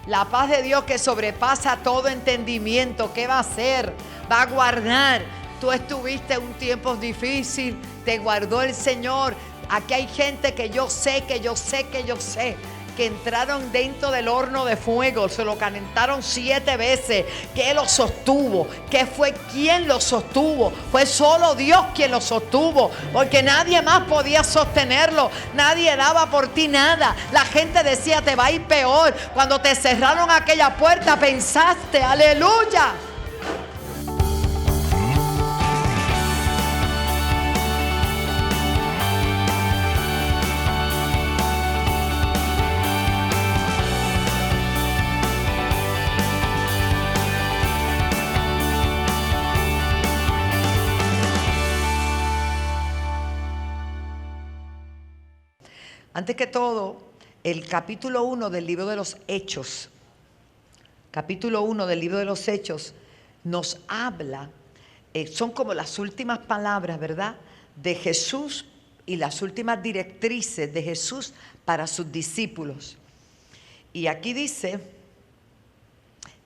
La paz de Dios que sobrepasa todo entendimiento. ¿Qué va a hacer? Va a guardar. Tú estuviste en un tiempo difícil, te guardó el Señor. Aquí hay gente que yo sé, que entraron dentro del horno de fuego, se lo calentaron 7 veces. ¿Qué los sostuvo? ¿Qué fue quien los sostuvo? Fue solo Dios quien los sostuvo, porque nadie más podía sostenerlo. Nadie daba por ti nada. La gente decía, te va a ir peor. Cuando te cerraron aquella puerta, pensaste, aleluya. Antes que todo, el capítulo 1 del libro de los Hechos, nos habla, son como las últimas palabras, ¿verdad?, de Jesús y las últimas directrices de Jesús para sus discípulos. Y aquí dice,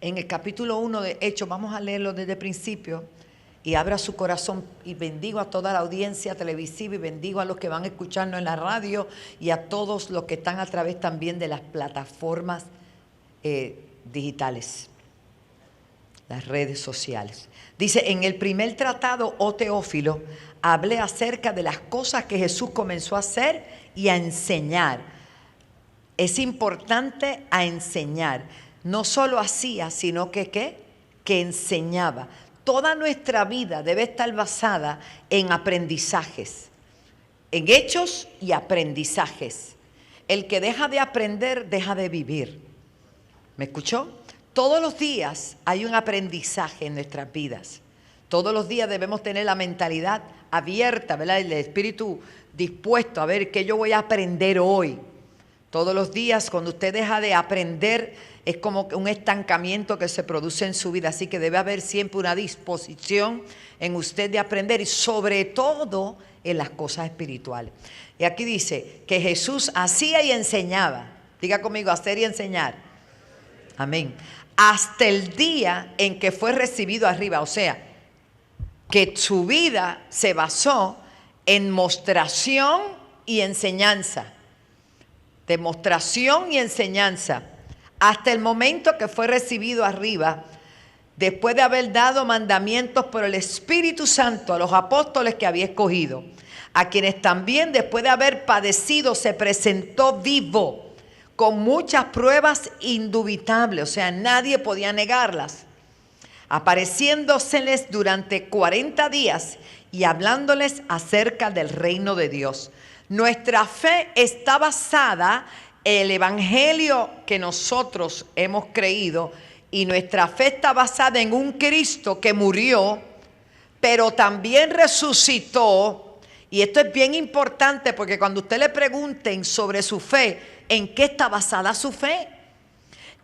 en el capítulo 1 de Hechos, vamos a leerlo desde el principio, y abra su corazón, y bendigo a toda la audiencia televisiva y bendigo a los que van a escucharnos en la radio y a todos los que están a través también de las plataformas digitales, las redes sociales. Dice, en el primer tratado, oh Teófilo, hablé acerca de las cosas que Jesús comenzó a hacer y a enseñar. Es importante a enseñar. No solo hacía, sino que enseñaba. Toda nuestra vida debe estar basada en aprendizajes, en hechos y aprendizajes. El que deja de aprender, deja de vivir. ¿Me escuchó? Todos los días hay un aprendizaje en nuestras vidas. Todos los días debemos tener la mentalidad abierta, ¿verdad? El espíritu dispuesto a ver qué yo voy a aprender hoy. Todos los días, cuando usted deja de aprender, es como un estancamiento que se produce en su vida. Así que debe haber siempre una disposición en usted de aprender, y sobre todo en las cosas espirituales. Y aquí dice que Jesús hacía y enseñaba. Diga conmigo, hacer y enseñar. Amén. Hasta el día en que fue recibido arriba. O sea, que su vida se basó en mostración y enseñanza. Demostración y enseñanza. Hasta el momento que fue recibido arriba, después de haber dado mandamientos por el Espíritu Santo a los apóstoles que había escogido, a quienes también después de haber padecido se presentó vivo, con muchas pruebas indubitables, o sea, nadie podía negarlas, apareciéndoseles durante 40 días y hablándoles acerca del reino de Dios. Nuestra fe está basada en el evangelio que nosotros hemos creído, y nuestra fe está basada en un Cristo que murió, pero también resucitó. Y esto es bien importante, porque cuando usted le pregunten sobre su fe, ¿en qué está basada su fe?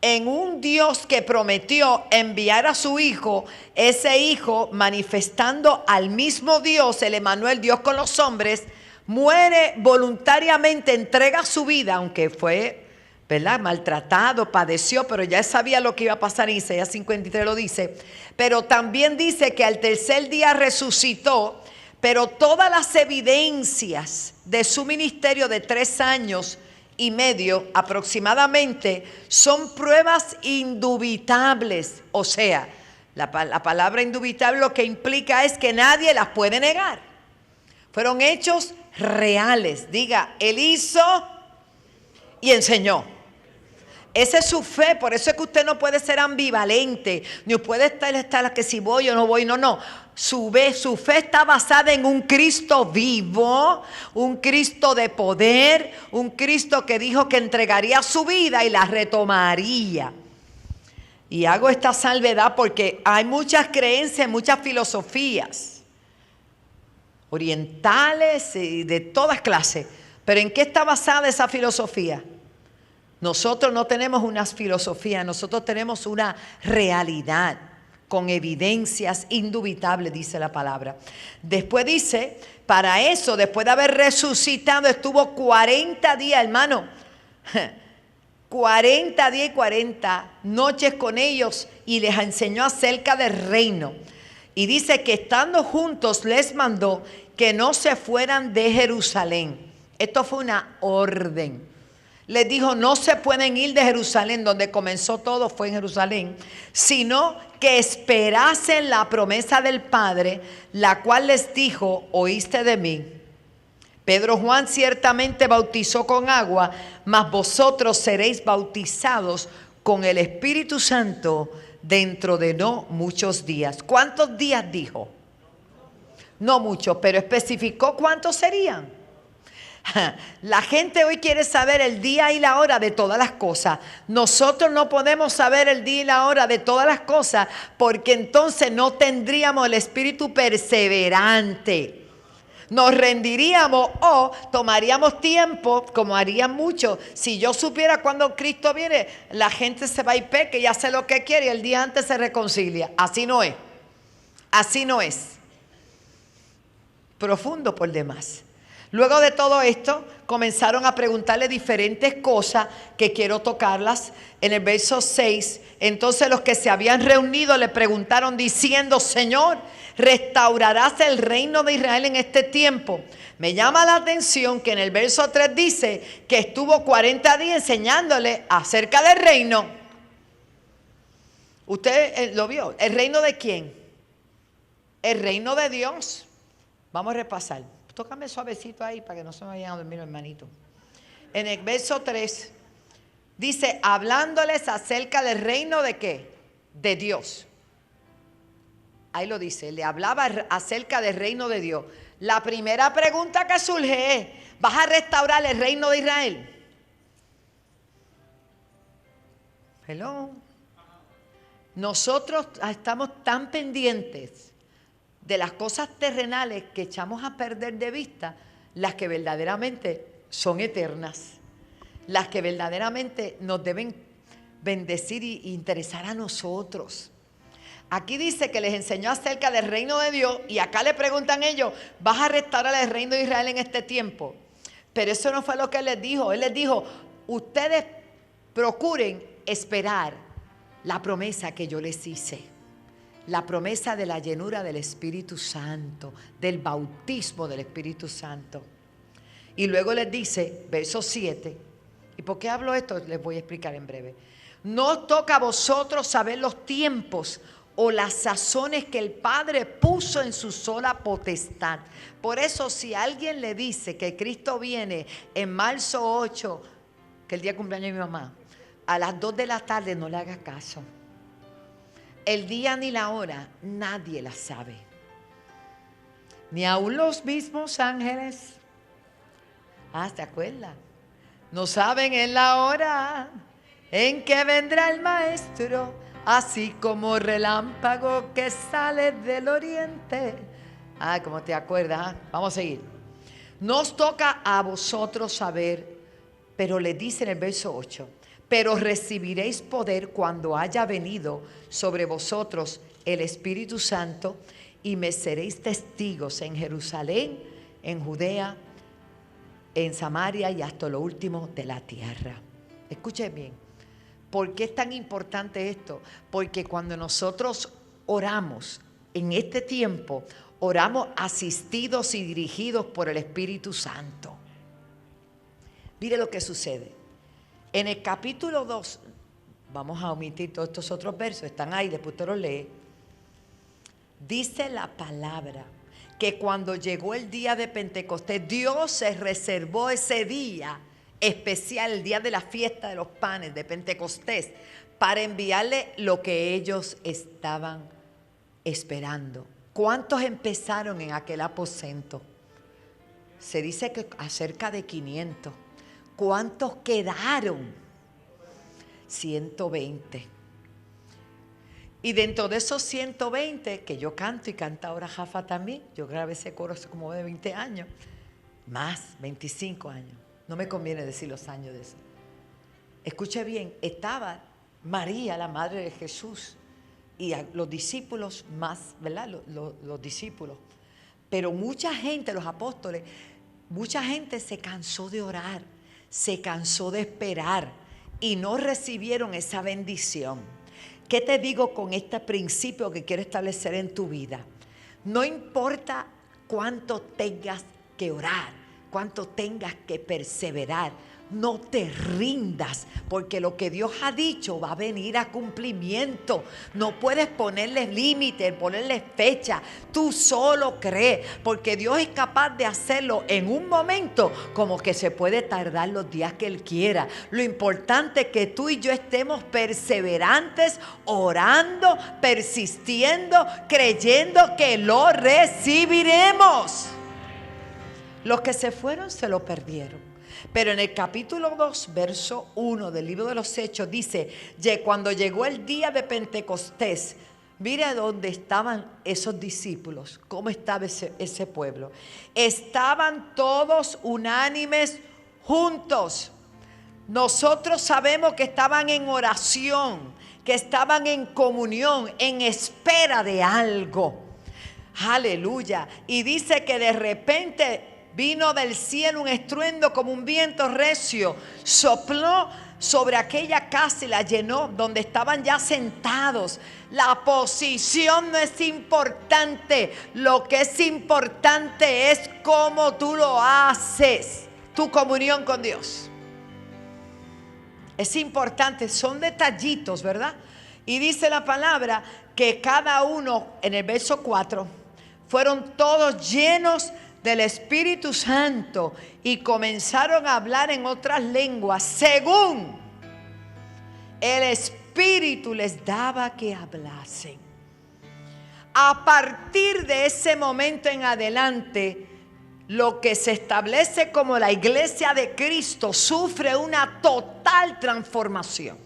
En un Dios que prometió enviar a su Hijo, ese Hijo manifestando al mismo Dios, el Emmanuel, Dios con los hombres, muere voluntariamente, entrega su vida, aunque fue, ¿verdad?, maltratado, padeció, pero ya sabía lo que iba a pasar. En Isaías 53 lo dice. Pero también dice que al tercer día resucitó, pero todas las evidencias de su ministerio de 3 años y medio aproximadamente son pruebas indubitables. O sea, la palabra indubitable lo que implica es que nadie las puede negar. Fueron hechos reales. Diga, él hizo y enseñó. Esa es su fe. Por eso es que usted no puede ser ambivalente, ni puede estar que si voy o no voy. No. Su fe está basada en un Cristo vivo, un Cristo de poder, un Cristo que dijo que entregaría su vida y la retomaría. Y hago esta salvedad porque hay muchas creencias, muchas filosofías orientales y de todas clases. Pero ¿en qué está basada esa filosofía? Nosotros no tenemos una filosofía, nosotros tenemos una realidad con evidencias indubitables, dice la palabra. Después dice, para eso, después de haber resucitado, estuvo 40 días, hermano. 40 días y 40 noches con ellos y les enseñó acerca del reino. Y dice que estando juntos les mandó que no se fueran de Jerusalén. Esto fue una orden. Les dijo, no se pueden ir de Jerusalén, donde comenzó todo fue en Jerusalén, sino que esperasen la promesa del Padre, la cual les dijo, oíste de mí. Pedro Juan ciertamente bautizó con agua, mas vosotros seréis bautizados con el Espíritu Santo dentro de no muchos días. ¿Cuántos días dijo? No muchos, pero especificó cuántos serían. La gente hoy quiere saber el día y la hora de todas las cosas. Nosotros no podemos saber el día y la hora de todas las cosas porque entonces no tendríamos el espíritu perseverante. Nos rendiríamos o tomaríamos tiempo, como harían muchos. Si yo supiera cuando Cristo viene, la gente se va y peca y hace lo que quiere y el día antes se reconcilia. Así no es. Así no es. Profundo por demás. Luego de todo esto, comenzaron a preguntarle diferentes cosas que quiero tocarlas. En el verso 6, entonces los que se habían reunido le preguntaron diciendo, Señor, ¿restaurarás el reino de Israel en este tiempo? Me llama la atención que en el verso 3 dice que estuvo 40 días enseñándole acerca del reino. ¿Usted lo vio? ¿El reino de quién? El reino de Dios. Vamos a repasar. Tócame suavecito ahí para que no se me vayan a dormir, hermanito. En el verso 3 dice, hablándoles acerca del reino de ¿qué? De Dios. Ahí lo dice, le hablaba acerca del reino de Dios. La primera pregunta que surge es, ¿vas a restaurar el reino de Israel? Hello. Nosotros estamos tan pendientes de las cosas terrenales que echamos a perder de vista las que verdaderamente son eternas, las que verdaderamente nos deben bendecir e interesar a nosotros. Aquí dice que les enseñó acerca del reino de Dios y acá le preguntan ellos, ¿vas a restaurar el reino de Israel en este tiempo? Pero eso no fue lo que él les dijo. Él les dijo, ustedes procuren esperar la promesa que yo les hice. La promesa de la llenura del Espíritu Santo, del bautismo del Espíritu Santo. Y luego les dice, verso 7, ¿y por qué hablo esto? Les voy a explicar en breve. No os toca a vosotros saber los tiempos o las sazones que el Padre puso en su sola potestad. Por eso si alguien le dice que Cristo viene en marzo 8, que es el día de cumpleaños de mi mamá, a las 2 de la tarde, no le haga caso. El día ni la hora, nadie la sabe. Ni aun los mismos ángeles. ¿Te acuerdas? No saben en la hora en que vendrá el Maestro, así como relámpago que sale del oriente. ¿Cómo te acuerdas? Vamos a seguir. Nos toca a vosotros saber, pero le dice en el verso 8, pero recibiréis poder cuando haya venido sobre vosotros el Espíritu Santo y me seréis testigos en Jerusalén, en Judea, en Samaria y hasta lo último de la tierra. Escuchen bien, ¿por qué es tan importante esto? Porque cuando nosotros oramos en este tiempo, oramos asistidos y dirigidos por el Espíritu Santo. Mire lo que sucede. En el capítulo 2, vamos a omitir todos estos otros versos, están ahí, después usted los lee. Dice la palabra que cuando llegó el día de Pentecostés, Dios se reservó ese día especial, el día de la fiesta de los panes de Pentecostés, para enviarle lo que ellos estaban esperando. ¿Cuántos empezaron en aquel aposento? Se dice que acerca de 500. ¿Cuántos quedaron? 120. Y dentro de esos 120, que yo canto y canta ahora Jafa también, yo grabé ese coro hace como de 20 años, más, 25 años. No me conviene decir los años de eso. Escuche bien, estaba María, la madre de Jesús, y los discípulos más, ¿verdad? Los discípulos. Pero mucha gente, los apóstoles, mucha gente se cansó de orar. Se cansó de esperar y no recibieron esa bendición. ¿Qué te digo con este principio que quiero establecer en tu vida? No importa cuánto tengas que orar, cuánto tengas que perseverar, no te rindas, porque lo que Dios ha dicho va a venir a cumplimiento. No puedes ponerle límites, ponerle fecha. Tú solo crees, porque Dios es capaz de hacerlo en un momento, como que se puede tardar los días que Él quiera. Lo importante es que tú y yo estemos perseverantes, orando, persistiendo, creyendo que lo recibiremos. Los que se fueron se lo perdieron. Pero en el capítulo 2, verso 1 del libro de los Hechos dice, cuando llegó el día de Pentecostés, mira dónde estaban esos discípulos, cómo estaba ese pueblo. Estaban todos unánimes juntos. Nosotros sabemos que estaban en oración, que estaban en comunión, en espera de algo. Aleluya. Y dice que de repente vino del cielo un estruendo como un viento recio, sopló sobre aquella casa y la llenó, donde estaban ya sentados. La posición no es importante, lo que es importante es cómo tú lo haces, tu comunión con Dios. Es importante, son detallitos, ¿verdad? Y dice la palabra que cada uno, en el verso 4, fueron todos llenos del Espíritu Santo y comenzaron a hablar en otras lenguas según el Espíritu les daba que hablasen. A partir de ese momento en adelante, lo que se establece como la iglesia de Cristo sufre una total transformación.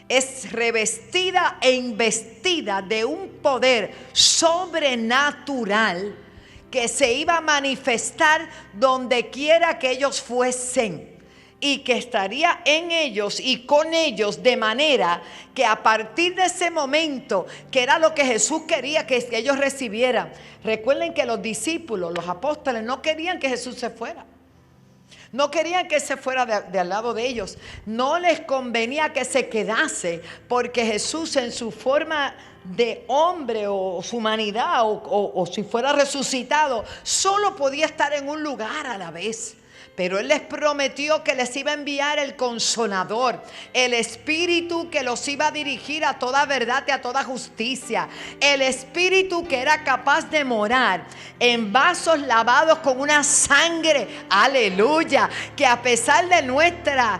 Es revestida e investida de un poder sobrenatural que se iba a manifestar donde quiera que ellos fuesen, y que estaría en ellos y con ellos, de manera que a partir de ese momento, que era lo que Jesús quería que ellos recibieran. Recuerden que los discípulos, los apóstoles, no querían que Jesús se fuera. No querían que se fuera de al lado de ellos. No les convenía que se quedase, porque Jesús, en su forma de hombre o su humanidad o si fuera resucitado, solo podía estar en un lugar a la vez. Pero Él les prometió que les iba a enviar el Consolador, el Espíritu que los iba a dirigir a toda verdad y a toda justicia. El Espíritu que era capaz de morar en vasos lavados con una sangre, aleluya, que a pesar de nuestra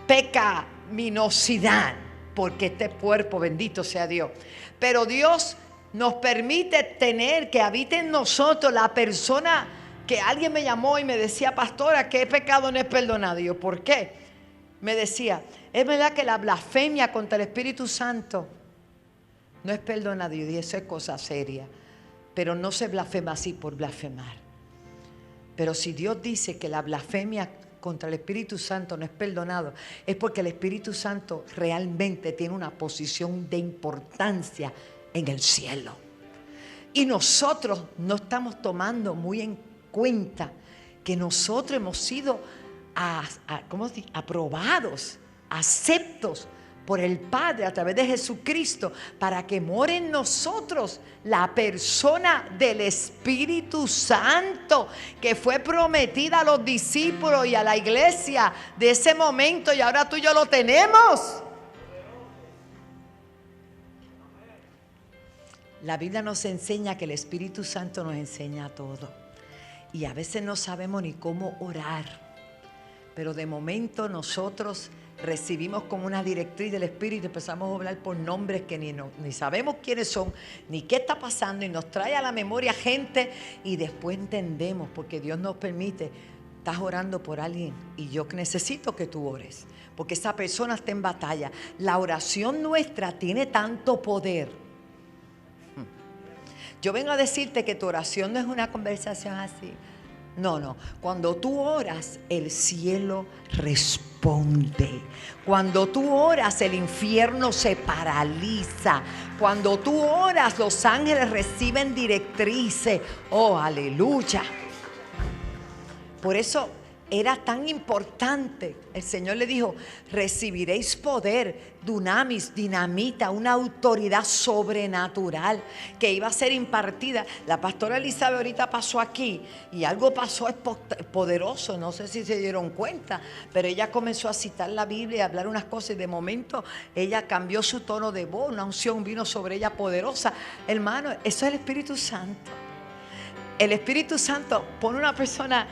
pecaminosidad, porque este cuerpo, bendito sea Dios, pero Dios nos permite tener que habite en nosotros la persona que alguien me llamó y me decía: pastora, ¿qué pecado no es perdonado? Y yo, ¿por qué? Me decía: es verdad que la blasfemia contra el Espíritu Santo no es perdonado. Y yo dije: eso es cosa seria, pero no se blasfema así por blasfemar. Pero si Dios dice que la blasfemia contra el Espíritu Santo no es perdonado, es porque el Espíritu Santo realmente tiene una posición de importancia en el cielo. Y nosotros no estamos tomando muy en cuenta que nosotros hemos sido aprobados, aceptos por el Padre a través de Jesucristo, para que more en nosotros la persona del Espíritu Santo, que fue prometida a los discípulos y a la iglesia de ese momento, y ahora tú y yo lo tenemos. La Biblia nos enseña que el Espíritu Santo nos enseña todo. Y a veces no sabemos ni cómo orar, pero de momento nosotros recibimos como una directriz del Espíritu, empezamos a hablar por nombres que ni sabemos quiénes son, ni qué está pasando, y nos trae a la memoria gente, y después entendemos, porque Dios nos permite. Estás orando por alguien y yo necesito que tú ores, porque esa persona está en batalla. La oración nuestra tiene tanto poder. Yo vengo a decirte que tu oración no es una conversación así. No. Cuando tú oras, el cielo responde. Cuando tú oras, el infierno se paraliza. Cuando tú oras, los ángeles reciben directrices. Oh, aleluya. Por eso era tan importante. El Señor le dijo: recibiréis poder, dunamis, dinamita, una autoridad sobrenatural que iba a ser impartida. La pastora Elizabeth ahorita pasó aquí y algo pasó poderoso, no sé si se dieron cuenta, pero ella comenzó a citar la Biblia y a hablar unas cosas, y de momento ella cambió su tono de voz, una unción vino sobre ella poderosa. Hermano, eso es el Espíritu Santo. El Espíritu Santo pone una persona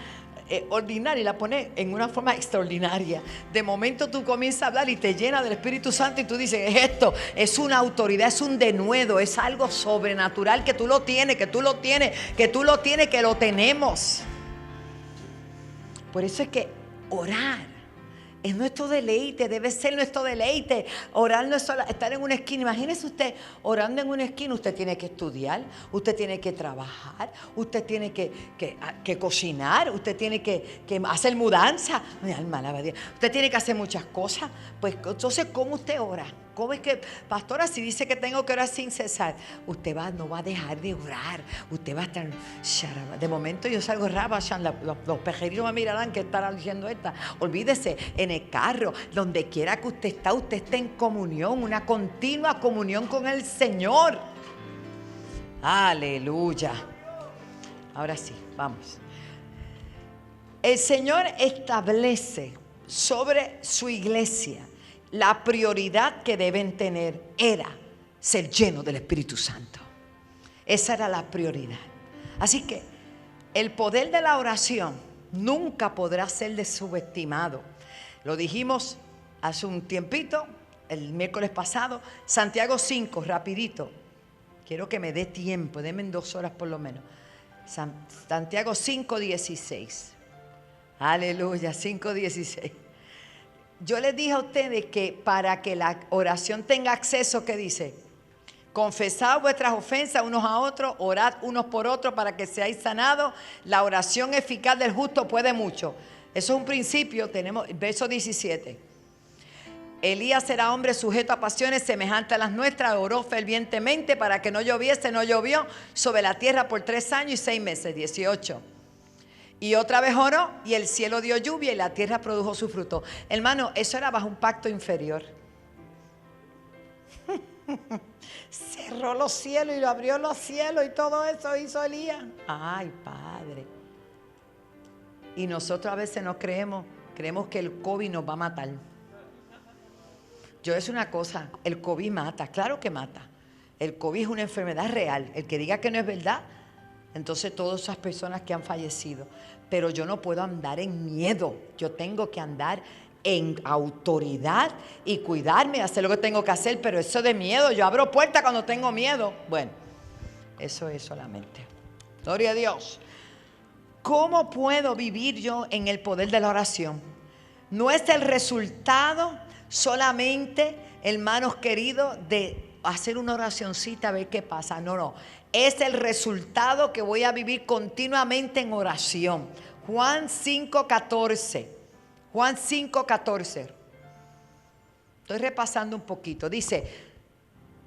ordinaria y la pone en una forma extraordinaria. De momento tú comienzas a hablar y te llena del Espíritu Santo y tú dices: esto es una autoridad, es un denuedo, es algo sobrenatural, que tú lo tienes, que tú lo tienes, que tú lo tienes, que lo tenemos. Por eso es que orar es nuestro deleite, debe ser nuestro deleite. Orar no es solo estar en una esquina. Imagínese usted orando en una esquina. Usted tiene que estudiar, usted tiene que trabajar, usted tiene que cocinar, usted tiene que hacer mudanza. Mi alma alaba a Dios. Usted tiene que hacer muchas cosas. Pues entonces, ¿cómo usted ora? ¿Cómo es que, pastora, si dice que tengo que orar sin cesar? Usted no va a dejar de orar. Usted va a estar... De momento yo salgo rabashan, los pejeritos me mirarán que estará diciendo esta. Olvídese, en el carro, donde quiera que usted está en comunión, una continua comunión con el Señor. Aleluya. Ahora sí, vamos. El Señor establece sobre su iglesia la prioridad que deben tener era ser llenos del Espíritu Santo. Esa era la prioridad. Así que el poder de la oración nunca podrá ser subestimado. Lo dijimos hace un tiempito, el miércoles pasado. Santiago 5, rapidito. Quiero que me dé tiempo, denme 2 horas por lo menos. Santiago 5, 16. Aleluya, 5, 16. Yo les dije a ustedes que para que la oración tenga acceso, ¿qué dice? Confesad vuestras ofensas unos a otros, orad unos por otros para que seáis sanados. La oración eficaz del justo puede mucho. Eso es un principio. Tenemos verso 17. Elías era hombre sujeto a pasiones semejantes a las nuestras, oró fervientemente para que no lloviese, no llovió sobre la tierra por 3 años y 6 meses, 18. Y otra vez oró y el cielo dio lluvia y la tierra produjo su fruto. Hermano, eso era bajo un pacto inferior. Cerró los cielos y abrió los cielos y todo eso hizo Elías. Ay, Padre. Y nosotros a veces no creemos que el COVID nos va a matar. Yo es una cosa, el COVID mata, claro que mata. El COVID es una enfermedad real. El que diga que no es verdad, entonces todas esas personas que han fallecido. Pero yo no puedo andar en miedo. Yo tengo que andar en autoridad y cuidarme, hacer lo que tengo que hacer. Pero eso de miedo, yo abro puertas cuando tengo miedo. Bueno, eso es solamente. Gloria a Dios. ¿Cómo puedo vivir yo en el poder de la oración? No es el resultado solamente, hermanos queridos, de hacer una oracioncita a ver qué pasa. No, no. Es el resultado que voy a vivir continuamente en oración. Juan 5:14. Juan 5:14. Estoy repasando un poquito. Dice: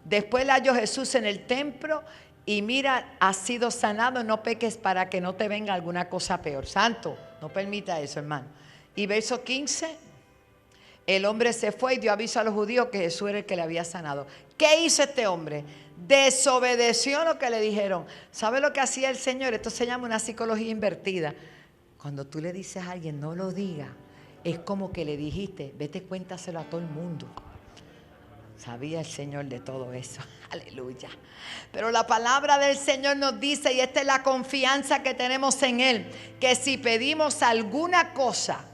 después le halló Jesús en el templo y mira, has sido sanado, no peques para que no te venga alguna cosa peor. Santo, no permita eso, hermano. Y verso 15. El hombre se fue y dio aviso a los judíos que Jesús era el que le había sanado. ¿Qué hizo este hombre? Desobedeció lo que le dijeron. ¿Sabe lo que hacía el Señor? Esto se llama una psicología invertida. Cuando tú le dices a alguien, no lo diga, es como que le dijiste, vete, cuéntaselo a todo el mundo. Sabía el Señor de todo eso. Aleluya. Pero la palabra del Señor nos dice, y esta es la confianza que tenemos en Él, que si pedimos alguna cosa,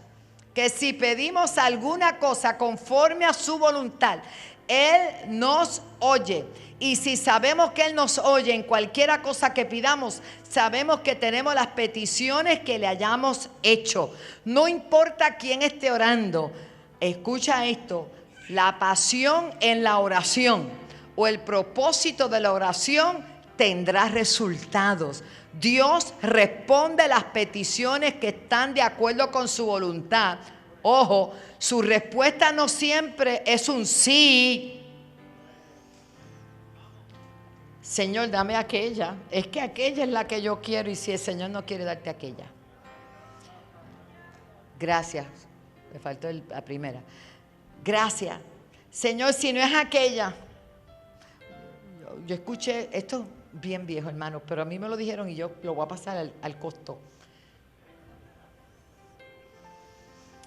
conforme a su voluntad, Él nos oye. Y si sabemos que Él nos oye en cualquiera cosa que pidamos, sabemos que tenemos las peticiones que le hayamos hecho. No importa quién esté orando. Escucha esto. La pasión en la oración o el propósito de la oración tendrá resultados. Dios responde las peticiones que están de acuerdo con su voluntad. Ojo, su respuesta no siempre es un sí. Señor, dame aquella. Es que aquella es la que yo quiero, y si el Señor no quiere darte aquella. Gracias. Me faltó la primera. Gracias. Señor, si no es aquella. Yo escuché, esto es bien viejo, hermano, pero a mí me lo dijeron y yo lo voy a pasar al costo.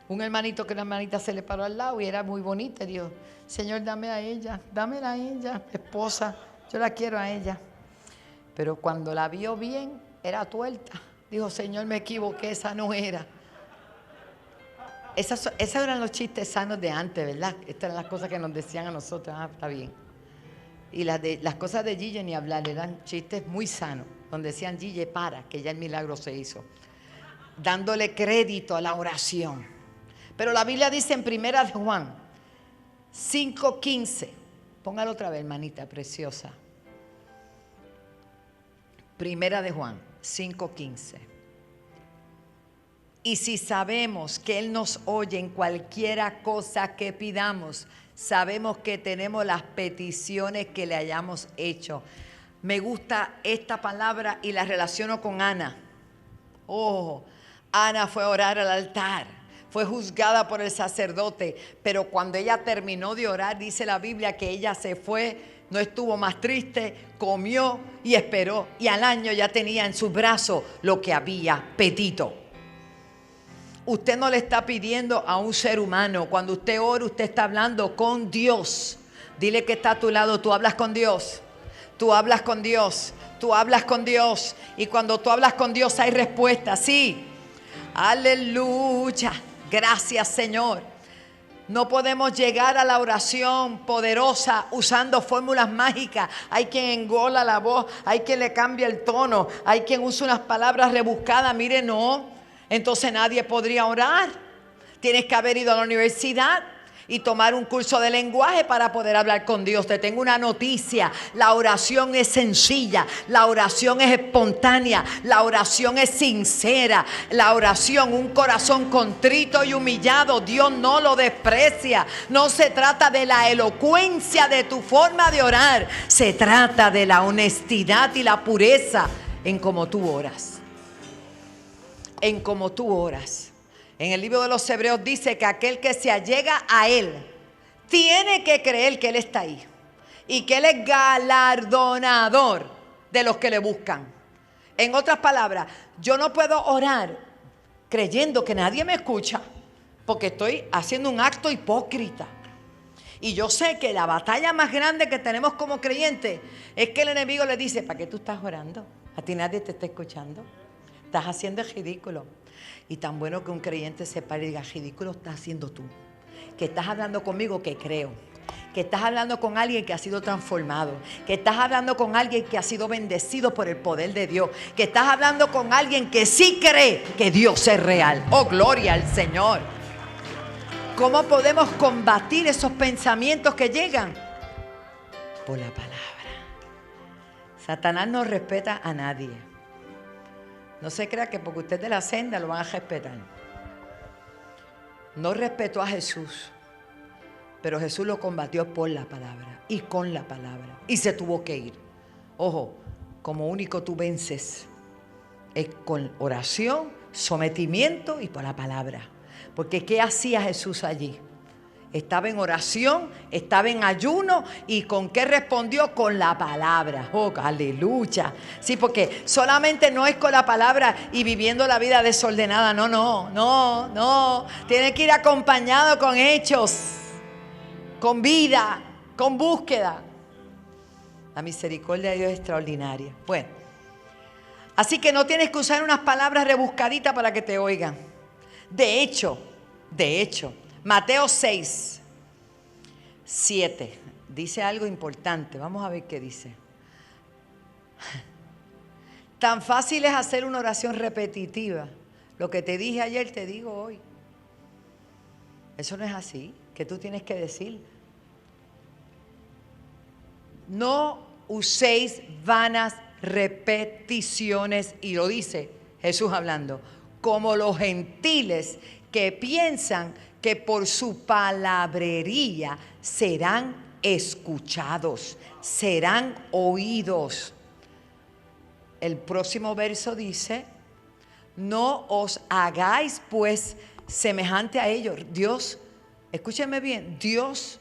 Un hermanito que una hermanita se le paró al lado y era muy bonita. Y dijo, Señor, dame a ella, dámela a ella, esposa, yo la quiero a ella. Pero cuando la vio bien, era tuerta. Dijo, Señor, me equivoqué, esa no era. Esos eran los chistes sanos de antes, ¿verdad? Estas eran las cosas que nos decían a nosotros. Ah, está bien. Y las cosas de Gille ni hablar, eran chistes muy sanos, donde decían, Gille, para, que ya el milagro se hizo. Dándole crédito a la oración. Pero la Biblia dice en 1 Juan 5:15, póngalo otra vez, hermanita preciosa. 1 Juan 5:15. Y si sabemos que Él nos oye en cualquiera cosa que pidamos, sabemos que tenemos las peticiones que le hayamos hecho. Me gusta esta palabra y la relaciono con Ana. Oh, Ana fue a orar al altar. Fue juzgada por el sacerdote, pero cuando ella terminó de orar, dice la Biblia que ella se fue, no estuvo más triste, comió y esperó. Y al año ya tenía en sus brazos lo que había pedido. Usted no le está pidiendo a un ser humano. Cuando usted ora, usted está hablando con Dios. Dile que está a tu lado, tú hablas con Dios. Tú hablas con Dios. Tú hablas con Dios. Y cuando tú hablas con Dios hay respuesta, sí. Aleluya. Gracias, Señor. No podemos llegar a la oración poderosa usando fórmulas mágicas. Hay quien engola la voz, hay quien le cambia el tono, hay quien usa unas palabras rebuscadas. Mire, no. Entonces nadie podría orar. Tienes que haber ido a la universidad y tomar un curso de lenguaje para poder hablar con Dios. Te tengo una noticia: la oración es sencilla, la oración es espontánea, la oración es sincera, la oración, un corazón contrito y humillado, Dios no lo desprecia. No se trata de la elocuencia de tu forma de orar, se trata de la honestidad y la pureza en cómo tú oras. En cómo tú oras. En el libro de los Hebreos dice que aquel que se allega a Él tiene que creer que Él está ahí y que Él es galardonador de los que le buscan. En otras palabras, yo no puedo orar creyendo que nadie me escucha, porque estoy haciendo un acto hipócrita. Y yo sé que la batalla más grande que tenemos como creyentes es que el enemigo le dice, ¿para qué tú estás orando? A ti nadie te está escuchando. Estás haciendo el ridículo. Y tan bueno que un creyente se pare y diga, ridículo estás haciendo tú. Que estás hablando conmigo que creo. Que estás hablando con alguien que ha sido transformado. Que estás hablando con alguien que ha sido bendecido por el poder de Dios. Que estás hablando con alguien que sí cree que Dios es real. Oh, gloria al Señor. ¿Cómo podemos combatir esos pensamientos que llegan? Por la palabra. Satanás no respeta a nadie. No se crea que porque usted es de la senda lo van a respetar. No respetó a Jesús, pero Jesús lo combatió por la palabra y con la palabra. Y se tuvo que ir. Ojo, como único tú vences es con oración, sometimiento y por la palabra. Porque ¿qué hacía Jesús allí? Estaba en oración, estaba en ayuno. ¿Y con qué respondió? Con la palabra. ¡Oh, aleluya! Sí, porque solamente no es con la palabra y viviendo la vida desordenada. No. Tiene que ir acompañado con hechos, con vida, con búsqueda. La misericordia de Dios es extraordinaria. Bueno, así que no tienes que usar unas palabras rebuscaditas para que te oigan. De hecho, Mateo 6:7 dice algo importante. Vamos a ver qué dice. Tan fácil es hacer una oración repetitiva. Lo que te dije ayer te digo hoy. Eso no es así. ¿Qué tú tienes que decir? No uséis vanas repeticiones, y lo dice Jesús hablando, como los gentiles que piensan que por su palabrería serán escuchados, serán oídos. El próximo verso dice, no os hagáis pues semejante a ellos. Dios, escúchenme bien, Dios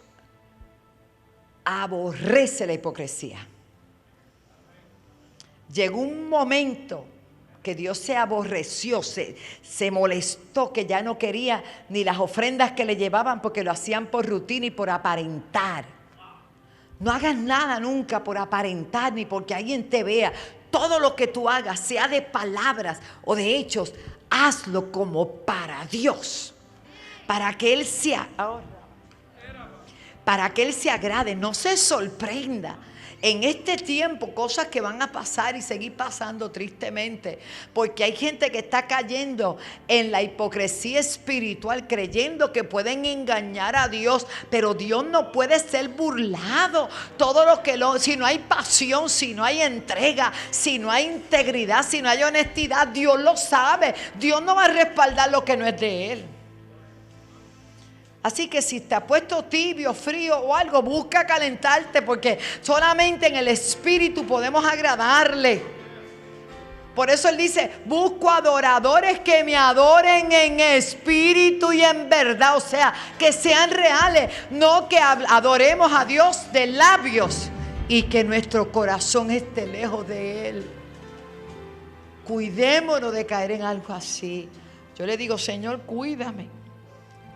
aborrece la hipocresía. Llegó un momento que Dios se aborreció, se molestó, que ya no quería ni las ofrendas que le llevaban porque lo hacían por rutina y por aparentar. No hagas nada nunca por aparentar ni porque alguien te vea. Todo lo que tú hagas, sea de palabras o de hechos, hazlo como para Dios, para que Él se agrade. No se sorprenda en este tiempo cosas que van a pasar y seguir pasando tristemente, porque hay gente que está cayendo en la hipocresía espiritual, creyendo que pueden engañar a Dios, pero Dios no puede ser burlado. Todo lo que si no hay pasión, si no hay entrega, si no hay integridad, si no hay honestidad, Dios lo sabe. Dios no va a respaldar lo que no es de Él. Así que si te has puesto tibio, frío o algo, busca calentarte, porque solamente en el Espíritu podemos agradarle. Por eso Él dice, busco adoradores que me adoren en espíritu y en verdad. O sea, que sean reales, no que adoremos a Dios de labios y que nuestro corazón esté lejos de Él. Cuidémonos de caer en algo así. Yo le digo, Señor, cuídame.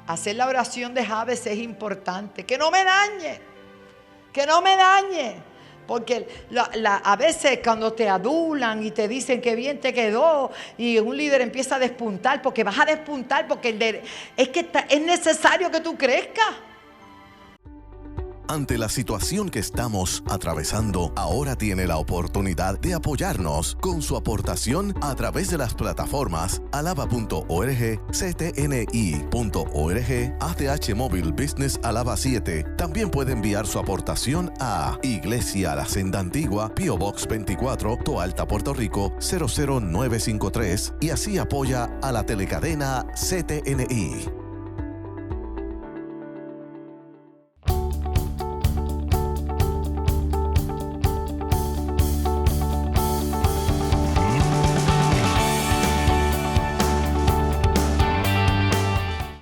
Hacer la oración de Jabes es importante. Que no me dañe. Que no me dañe. Porque a veces cuando te adulan y te dicen que bien te quedó y un líder empieza a despuntar, porque vas a despuntar, porque es necesario que tú crezcas. Ante la situación que estamos atravesando, ahora tiene la oportunidad de apoyarnos con su aportación a través de las plataformas alaba.org, ctni.org, ATH Móvil Business Alaba 7. También puede enviar su aportación a Iglesia La Senda Antigua, P.O. Box 24, Toalta, Puerto Rico 00953, y así apoya a la telecadena CTNI.